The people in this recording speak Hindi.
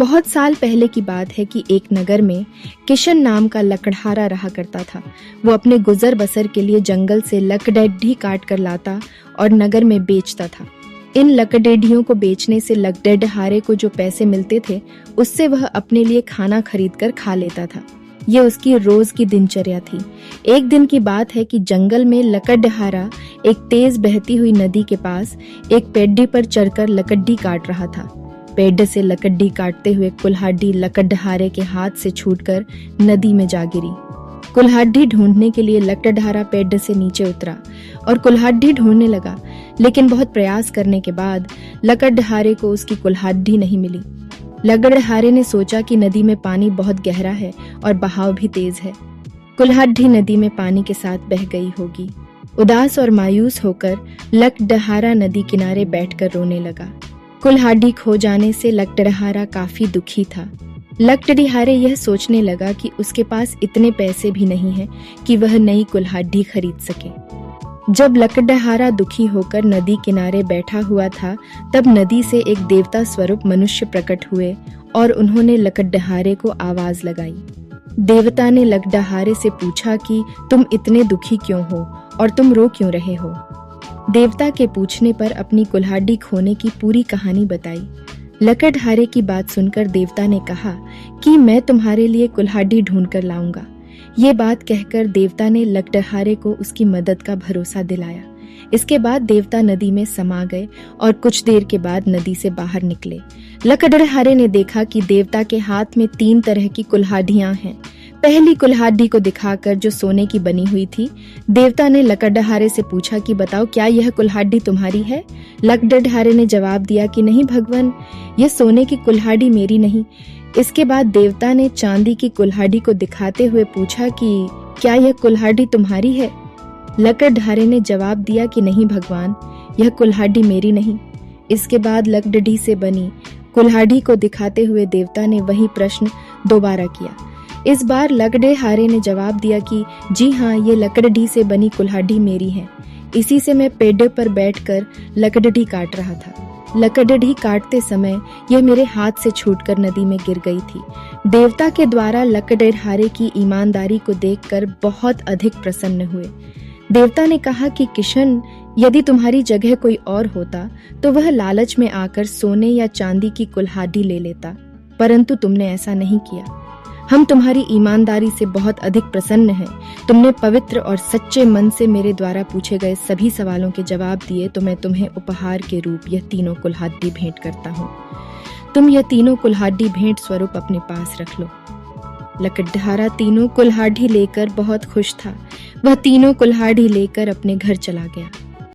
बहुत साल पहले की बात है कि एक नगर में किशन नाम का लकड़हारा रहा करता था। वो अपने गुजर बसर के लिए जंगल से लकड़ेढी काट कर लाता और नगर में बेचता था। इन लकड़ेढियों को बेचने से लकड़हारे को जो पैसे मिलते थे उससे वह अपने लिए खाना खरीद कर खा लेता था। ये उसकी रोज की दिनचर्या थी। एक दिन की बात है कि जंगल में लकड़हारा एक तेज बहती हुई नदी के पास एक पेड्डी पर चढ़कर लकड़ी काट रहा था। पेड़ से लकड़ी काटते हुए कुल्हाड़ी लकड़हारे के हाथ से छूटकर नदी में जा गिरी। कुल्हाड़ी ढूंढने के लिए लकड़हारा पेड़ से नीचे उतरा और कुल्हाड़ी ढूंढने लगा, लेकिन बहुत प्रयास करने के बाद लकड़हारे को उसकी कुल्हाड़ी नहीं मिली। लकड़हारे ने सोचा कि नदी में पानी बहुत गहरा है और बहाव भी तेज है। कुल्हाड़ी नदी में पानी के साथ बह गई होगी। उदास और मायूस होकर लकड़हारा नदी किनारे बैठकर रोने लगा। कुल्हाड़ी खो जाने से लकड़हारा काफी दुखी था। लकड़हारे यह सोचने लगा कि उसके पास इतने पैसे भी नहीं हैं कि वह नई कुल्हाड़ी खरीद सके। जब लकड़हारा दुखी होकर नदी किनारे बैठा हुआ था, तब नदी से एक देवता स्वरूप मनुष्य प्रकट हुए और उन्होंने लकड़हारे को आवाज लगाई। देवता ने लकड़हारे से पूछा कि तुम इतने दुखी क्यों हो और तुम रो क्यों रहे हो। देवता के पूछने पर अपनी कुल्हाड़ी खोने की पूरी कहानी बताई। लकड़हारे की बात सुनकर देवता ने कहा कि मैं तुम्हारे लिए कुल्हाड़ी ढूंढ कर लाऊंगा। ये बात कहकर देवता ने लकड़हारे को उसकी मदद का भरोसा दिलाया। इसके बाद देवता नदी में समा गए और कुछ देर के बाद नदी से बाहर निकले। लकड़हारे ने देखा कि देवता के हाथ में 3 तरह की कुल्हाड़ियां हैं। पहली कुल्हाड़ी को दिखाकर, जो सोने की बनी हुई थी, देवता ने लकड़हारे से पूछा कि बताओ, क्या यह कुल्हाड़ी तुम्हारी है? लकड़हारे ने जवाब दिया कि नहीं भगवान, यह सोने की कुल्हाड़ी मेरी नहीं। इसके बाद देवता ने चांदी की कुल्हाड़ी को दिखाते हुए पूछा कि क्या यह कुल्हाड़ी तुम्हारी है? लकड़हारे ने जवाब दिया कि नहीं भगवान, यह कुल्हाड़ी मेरी नहीं। इसके बाद लकड़ी से बनी कुल्हाड़ी को दिखाते हुए देवता ने वही प्रश्न दोबारा किया। इस बार लकड़हारे ने जवाब दिया कि जी हाँ, ये लकड़ी से बनी कुल्हाड़ी मेरी है। इसी से मैं पेड़ पर बैठकर लकड़ी काट रहा था। लकड़ी काटते समय यह मेरे हाथ से छूटकर नदी में गिर गई थी। देवता के द्वारा लकड़हारे की ईमानदारी को देखकर बहुत अधिक प्रसन्न हुए। देवता ने कहा कि किशन, यदि तुम्हारी जगह कोई और होता तो वह लालच में आकर सोने या चांदी की कुल्हाड़ी ले लेता, परंतु तुमने ऐसा नहीं किया। हम तुम्हारी ईमानदारी से बहुत अधिक प्रसन्न हैं। तुमने पवित्र और सच्चे मन से मेरे द्वारा पूछे गए सभी सवालों के जवाब दिए, तो मैं तुम्हें उपहार के रूप यह 3 कुल्हाड़ी भेंट करता हूँ। तुम यह 3 कुल्हाड़ी भेंट स्वरूप अपने पास रख लो। लकड़हारा 3 कुल्हाड़ी लेकर बहुत खुश था। वह 3 कुल्हाड़ी लेकर अपने घर चला गया।